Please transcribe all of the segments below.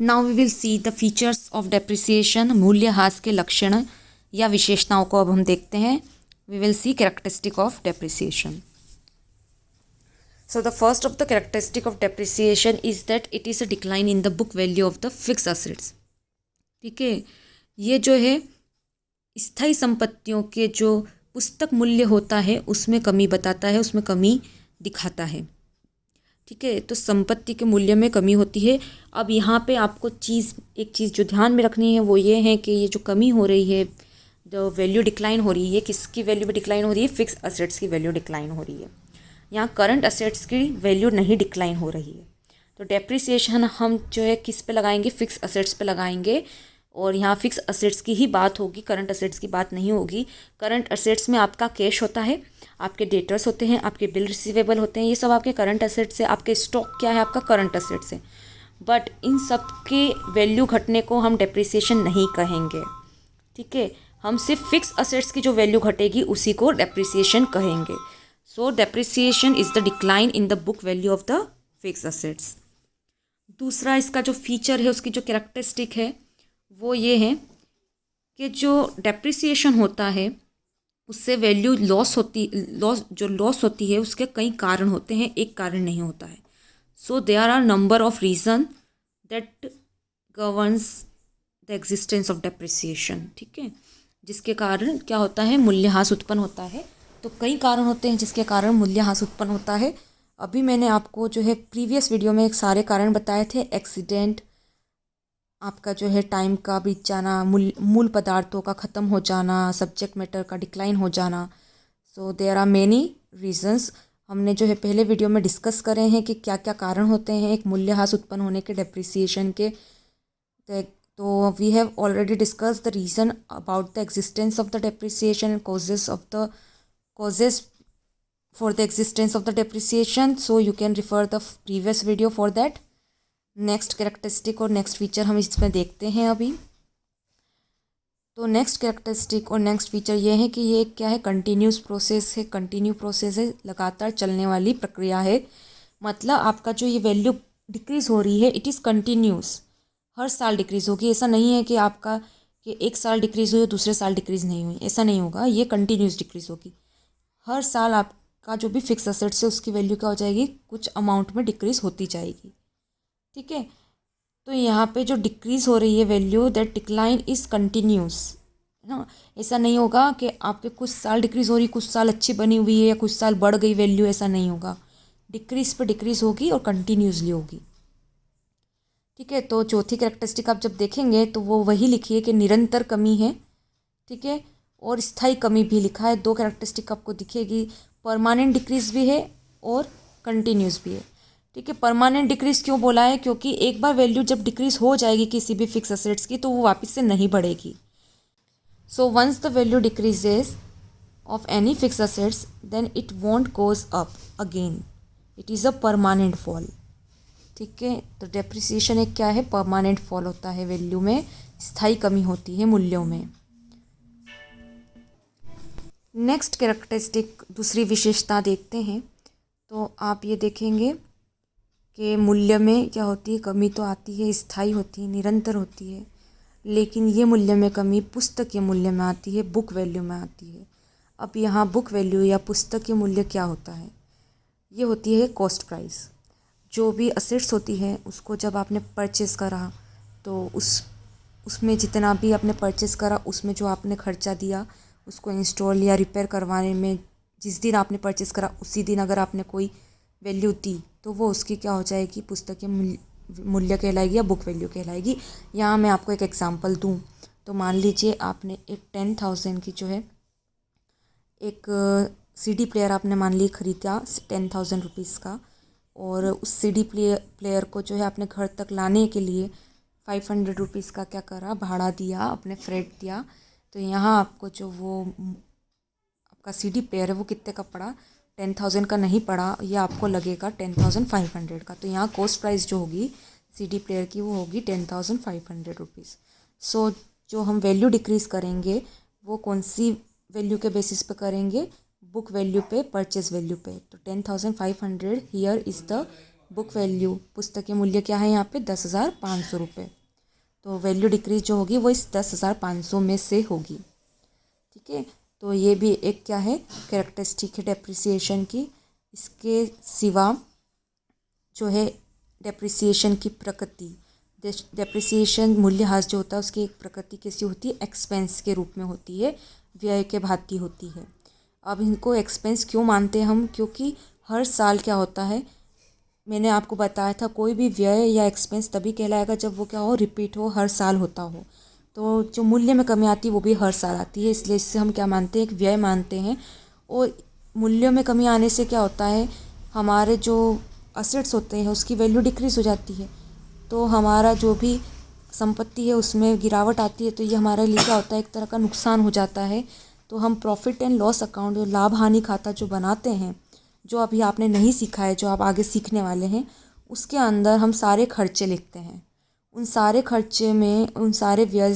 Now we will see the features of depreciation. मूल्यह्रास के लक्षण या विशेषताओं को अब हम देखते हैं। We will see characteristic of depreciation. So the first of the characteristic of depreciation is that it is a decline in the book value of the fixed assets। ठीक है, ये जो है स्थायी संपत्तियों के जो पुस्तक मूल्य होता है उसमें कमी बताता है, उसमें कमी दिखाता है। ठीक है, तो संपत्ति के मूल्य में कमी होती है। अब यहाँ पे आपको एक चीज़ जो ध्यान में रखनी है वो ये है कि ये जो कमी हो रही है, जो वैल्यू डिक्लाइन हो रही है, किसकी वैल्यू में डिक्लाइन हो रही है? फिक्स असेट्स की वैल्यू डिक्लाइन हो रही है। यहाँ करंट असेट्स की वैल्यू नहीं डिक्लाइन हो रही है। तो डेप्रिसिएशन हम जो है किस पे लगाएंगे? फिक्स असेट्स पे लगाएंगे। और यहाँ फिक्स असेट्स की ही बात होगी, करंट असेट्स की बात नहीं होगी। करंट असेट्स में आपका कैश होता है, आपके डेटर्स होते हैं, आपके बिल रिसीवेबल होते हैं, ये सब आपके करंट असेट्स है। आपके स्टॉक क्या है? आपका करंट असेट्स है। बट इन सब के वैल्यू घटने को हम डेप्रिसिएशन नहीं कहेंगे। ठीक है, हम सिर्फ फिक्स असेट्स की जो वैल्यू घटेगी उसी को डेप्रिसिएशन कहेंगे। सो depreciation is the decline in the book value of the fix assets. दूसरा इसका जो फीचर है, उसकी जो कैरेक्टरिस्टिक है वो ये है कि जो डेप्रिसिएशन होता है उससे वैल्यू लॉस होती है उसके कई कारण होते हैं, एक कारण नहीं होता है। So there are number of reason that governs the existence of depreciation. ठीक है, जिसके कारण क्या होता है? मूल्यह्रास उत्पन्न होता है। तो कई कारण होते हैं जिसके कारण मूल्यह्रास उत्पन्न होता है। अभी मैंने आपको जो है प्रीवियस वीडियो में एक सारे कारण बताए थे। एक्सीडेंट, आपका जो है टाइम का बीत जाना, मूल पदार्थों का ख़त्म हो जाना, सब्जेक्ट मैटर का डिक्लाइन हो जाना। So there are many reasons. हमने जो है पहले वीडियो में डिस्कस करे हैं कि क्या क्या कारण होते हैं एक मूल्यह्रास उत्पन्न होने के, डेप्रिसिएशन के। तो we have already discuss the reason about the existence of the depreciation, causes for the existence of the depreciation. So you can refer the previous video for that। Next characteristic और next feature हम इसमें देखते हैं अभी। तो next characteristic और next feature ये है कि ये क्या है? कंटिन्यूस प्रोसेस है। कंटिन्यू प्रोसेस है, लगातार चलने वाली प्रक्रिया है। मतलब आपका जो ये वैल्यू डिक्रीज़ हो रही है, इट इज़ कंटिन्यूस, हर साल डिक्रीज़ होगी। ऐसा नहीं है कि आपका कि एक साल डिक्रीज़ हुई और दूसरे साल डिक्रीज़ नहीं हुई, ऐसा नहीं होगा। ये कंटिन्यूस डिक्रीज़ होगी। हर साल आपका जो भी फिक्स असेट्स है उसकी वैल्यू क्या हो जाएगी? कुछ अमाउंट में डिक्रीज़ होती जाएगी। ठीक है, तो यहाँ पे जो डिक्रीज़ हो रही है value, that decline is continuous, है ना। ऐसा नहीं होगा कि आपके कुछ साल डिक्रीज़ हो रही, कुछ साल अच्छी बनी हुई है या कुछ साल बढ़ गई वैल्यू, ऐसा नहीं होगा। डिक्रीज़ पे डिक्रीज़ होगी और कंटिन्यूसली होगी। ठीक है, तो चौथी कैरेक्टरिस्टिक आप जब देखेंगे तो वो वही लिखी है कि निरंतर कमी है। ठीक है, और स्थायी कमी भी लिखा है। दो कैरेक्टरिस्टिक आपको दिखेगी, परमानेंट डिक्रीज़ भी है और कंटिन्यूस भी है। ठीक है, परमानेंट डिक्रीज़ क्यों बोला है? क्योंकि एक बार वैल्यू जब डिक्रीज़ हो जाएगी किसी भी फिक्स असेट्स की तो वो वापस से नहीं बढ़ेगी। So once the value decreases of any fix assets then it won't goes up again, it is a permanent fall. ठीक है, तो डेप्रिसिएशन एक क्या है? परमानेंट फॉल होता है वैल्यू में, स्थायी कमी होती है मूल्यों में। नेक्स्ट कैरेक्टरिस्टिक, दूसरी विशेषता देखते हैं। तो आप ये देखेंगे कि मूल्य में क्या होती है? कमी तो आती है, स्थायी होती है, निरंतर होती है। लेकिन ये मूल्य में कमी पुस्तक के मूल्य में आती है, बुक वैल्यू में आती है। अब यहाँ बुक वैल्यू या पुस्तक के मूल्य क्या होता है? ये होती है कॉस्ट प्राइस। जो भी असेट्स होती है उसको जब आपने परचेज़ करा तो उसमें जितना भी आपने परचेज़ करा उसमें जो आपने खर्चा दिया, उसको इंस्टॉल या रिपेयर करवाने में जिस दिन आपने परचेज़ करा उसी दिन अगर आपने कोई वैल्यू दी तो वो उसकी क्या हो जाएगी? पुस्तक के मूल्य कहलाएगी या बुक वैल्यू कहलाएगी। यहाँ मैं आपको एक एग्जांपल दूँ तो मान लीजिए आपने एक 10,000 की जो है एक सीडी प्लेयर आपने मान ली ख़रीदा 10,000 रुपीज़ का, और उस सीडी प्लेयर को जो है आपने घर तक लाने के लिए 500 रुपीज़ का क्या करा? भाड़ा दिया, अपने फ्रेट दिया। तो यहाँ आपको जो वो आपका सीडी प्लेयर है वो कितने का पड़ा? 10,000 का नहीं पड़ा, ये आपको लगेगा 10,500 का। तो यहाँ कॉस्ट प्राइस जो होगी सीडी प्लेयर की वो होगी 10,500 रुपीज़। सो जो हम वैल्यू डिक्रीज़ करेंगे वो कौन सी वैल्यू के बेसिस पे करेंगे? बुक वैल्यू पे, परचेज वैल्यू पे। तो 10,500 here is the book value, पुस्तक के मूल्य क्या है यहाँ पे 10,500 रुपये। तो वैल्यू डिक्रीज जो होगी वो इस 10,500 में से होगी। ठीक है, तो ये भी एक क्या है, कैरेक्टरिस्टिक है डेप्रिसिएशन की। इसके सिवा जो है डेप्रिसिएशन की प्रकृति, डेप्रिसिएशन मूल्यह्रास जो होता है उसकी एक प्रकृति कैसी होती है, एक्सपेंस के रूप में होती है, व्यय के भांति होती है। अब इनको एक्सपेंस क्यों मानते हैं हम, क्योंकि हर साल क्या होता है, मैंने आपको बताया था कोई भी व्यय या एक्सपेंस तभी कहलाएगा जब वो क्या हो, रिपीट हो, हर साल होता हो। तो जो मूल्य में कमी आती है वो भी हर साल आती है, इसलिए इससे हम क्या मानते हैं, एक व्यय मानते हैं। और मूल्यों में कमी आने से क्या होता है, हमारे जो असेट्स होते हैं उसकी वैल्यू डिक्रीज़ हो जाती है, तो हमारा जो भी संपत्ति है उसमें गिरावट आती है, तो ये हमारे लिए क्या होता है, एक तरह का नुकसान हो जाता है। तो हम प्रॉफिट एंड लॉस अकाउंट, जो लाभ हानि खाता जो बनाते हैं, जो अभी आपने नहीं सीखा है, जो आप आगे सीखने वाले हैं, उसके अंदर हम सारे खर्चे लिखते हैं। उन सारे खर्चे में, उन सारे व्यय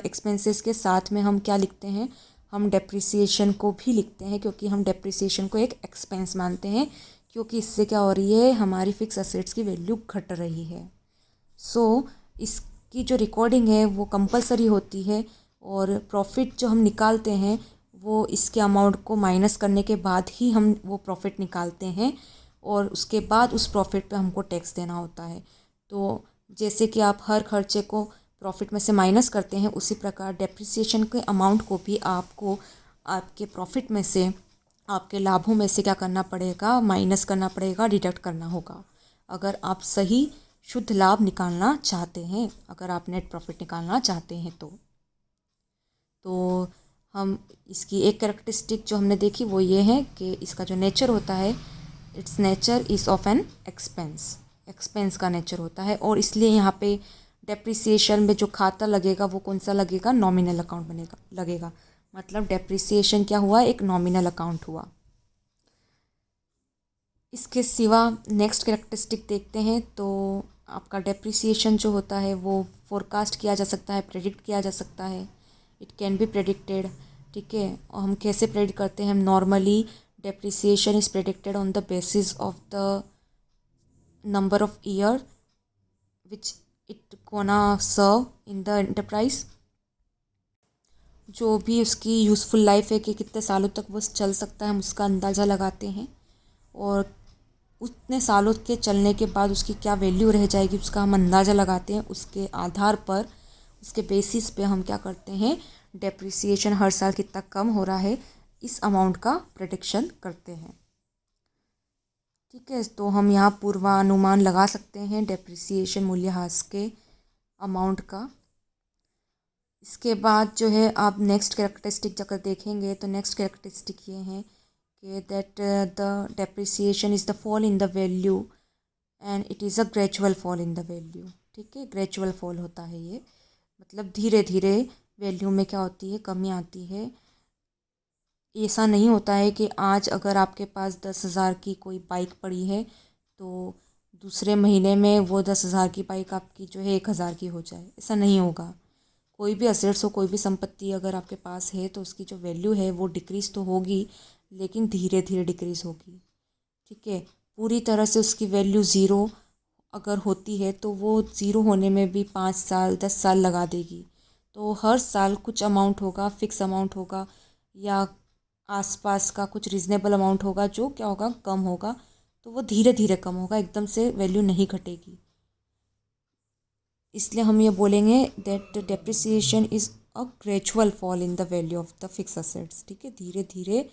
एक्सपेंसेस के साथ में हम क्या लिखते हैं, हम डेप्रिसिएशन को भी लिखते हैं, क्योंकि हम डेप्रिसिएशन को एक एक्सपेंस मानते हैं, क्योंकि इससे क्या हो रही है, हमारी फिक्स असेट्स की वैल्यू घट रही है। सो इसकी जो रिकॉर्डिंग है वो कंपलसरी होती है, और प्रॉफिट जो हम निकालते हैं वो इसके अमाउंट को माइनस करने के बाद ही हम वो प्रॉफिट निकालते हैं, और उसके बाद उस प्रॉफिट पे हमको टैक्स देना होता है। तो जैसे कि आप हर खर्चे को प्रॉफिट में से माइनस करते हैं, उसी प्रकार डेप्रिसिएशन के अमाउंट को भी आपको आपके प्रॉफिट में से, आपके लाभों में से क्या करना पड़ेगा, माइनस करना पड़ेगा, डिडक्ट करना होगा, अगर आप सही शुद्ध लाभ निकालना चाहते हैं, अगर आप नेट प्रॉफिट निकालना चाहते हैं तो हम इसकी एक कैरेक्टरिस्टिक जो हमने देखी वो ये है कि इसका जो नेचर होता है, it's nature is of an expense, expense का नेचर होता है, और इसलिए यहाँ पे डेप्रिसिएशन में जो खाता लगेगा वो कौन सा लगेगा, नॉमिनल अकाउंट बनेगा लगेगा, मतलब डेप्रिसिएशन क्या हुआ, एक नॉमिनल अकाउंट हुआ। इसके सिवा नेक्स्ट कैरेक्टरिस्टिक देखते हैं, तो आपका डेप्रिसिएशन जो होता है वो फोरकास्ट किया जा सकता है, प्रेडिक्ट किया जा सकता है, इट कैन बी प्रेडिक्टेड। ठीक है, और हम कैसे प्रेडिक्ट करते हैं, हम normally depreciation is predicted on the basis of the number of year which it gonna serve in the enterprise, जो भी उसकी यूज़फुल लाइफ है कि कितने सालों तक वो चल सकता है, हम उसका अंदाज़ा लगाते हैं, और उतने सालों के चलने के बाद उसकी क्या वैल्यू रह जाएगी उसका हम अंदाज़ा लगाते हैं। उसके आधार पर, उसके बेसिस पे हम क्या करते हैं, डेप्रिसिएशन हर साल कितना कम हो रहा है इस अमाउंट का प्रेडिक्शन करते हैं। ठीक है, तो हम यहाँ पूर्वानुमान लगा सकते हैं डेप्रिसिएशन मूल्यह्रास के अमाउंट का। इसके बाद जो है आप नेक्स्ट कैरेक्टरिस्टिक अगर देखेंगे तो नेक्स्ट कैरेक्टरिस्टिक ये है कि that the depreciation is the fall in the value and it is a gradual fall in the value. ठीक है, ग्रेजुअल फॉल होता है ये, मतलब धीरे धीरे वैल्यू में क्या होती है, कमी आती है। ऐसा नहीं होता है कि आज अगर आपके पास 10,000 की कोई बाइक पड़ी है तो दूसरे महीने में वो 10,000 की बाइक आपकी जो है 1,000 की हो जाए, ऐसा नहीं होगा। कोई भी असेट्स हो, कोई भी संपत्ति अगर आपके पास है तो उसकी जो वैल्यू है वो डिक्रीज़ तो होगी, लेकिन धीरे धीरे डिक्रीज़ होगी। ठीक है, पूरी तरह से उसकी वैल्यू ज़ीरो अगर होती है तो वो ज़ीरो होने में भी 5 साल 10 साल लगा देगी। तो हर साल कुछ अमाउंट होगा, फिक्स अमाउंट होगा, या आसपास का कुछ रीज़नेबल अमाउंट होगा जो क्या होगा, कम होगा, तो वो धीरे धीरे कम होगा, एकदम से वैल्यू नहीं घटेगी। इसलिए हम ये बोलेंगे that depreciation is a gradual fall in the value of the fix assets. ठीक है, धीरे धीरे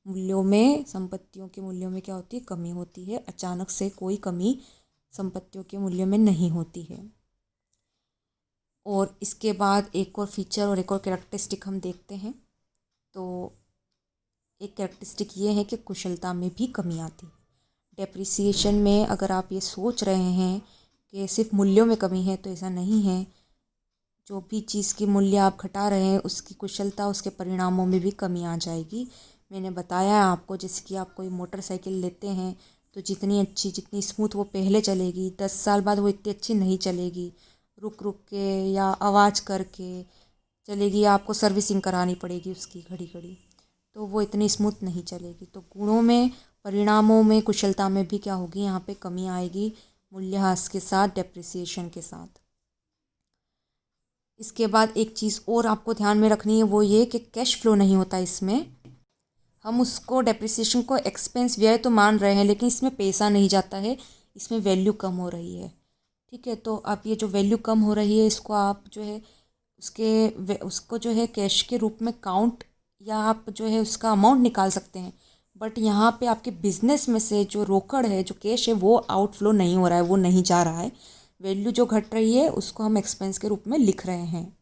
मूल्यों में, संपत्तियों के मूल्यों में क्या होती है, कमी होती है, अचानक से कोई कमी संपत्तियों के मूल्य में नहीं होती है। और इसके बाद एक और फीचर और एक और कैरेक्टरिस्टिक हम देखते हैं, तो एक कैरेक्टरिस्टिक ये है कि कुशलता में भी कमी आती है। डेप्रिसिएशन में अगर आप ये सोच रहे हैं कि सिर्फ मूल्यों में कमी है, तो ऐसा नहीं है। जो भी चीज़ की मूल्य आप घटा रहे हैं उसकी कुशलता, उसके परिणामों में भी कमी आ जाएगी। मैंने बताया है आपको, जैसे कि आप कोई मोटरसाइकिल लेते हैं तो जितनी अच्छी, जितनी स्मूथ वो पहले चलेगी, 10 साल बाद वो इतनी अच्छी नहीं चलेगी, रुक रुक के या आवाज़ करके चलेगी, आपको सर्विसिंग करानी पड़ेगी उसकी घड़ी घड़ी, तो वो इतनी स्मूथ नहीं चलेगी। तो गुणों में, परिणामों में, कुशलता में भी क्या होगी, यहाँ पे कमी आएगी। मूल्यह्रास के साथ, डेप्रिसिएशन के साथ। इसके बाद एक चीज़ और आपको ध्यान में रखनी है, वो ये कि कैश फ्लो नहीं होता इसमें। हम उसको डेप्रिसिएशन को एक्सपेंस व्यय तो मान रहे हैं, लेकिन इसमें पैसा नहीं जाता है, इसमें वैल्यू कम हो रही है। ठीक है, तो आप ये जो वैल्यू कम हो रही है इसको आप जो है उसको जो है कैश के रूप में काउंट या आप जो है उसका अमाउंट निकाल सकते हैं। बट यहाँ पे आपके बिजनेस में से जो रोकड़ है, जो कैश है, वो आउटफ्लो नहीं हो रहा है, वो नहीं जा रहा है। वैल्यू जो घट रही है उसको हम एक्सपेंस के रूप में लिख रहे हैं।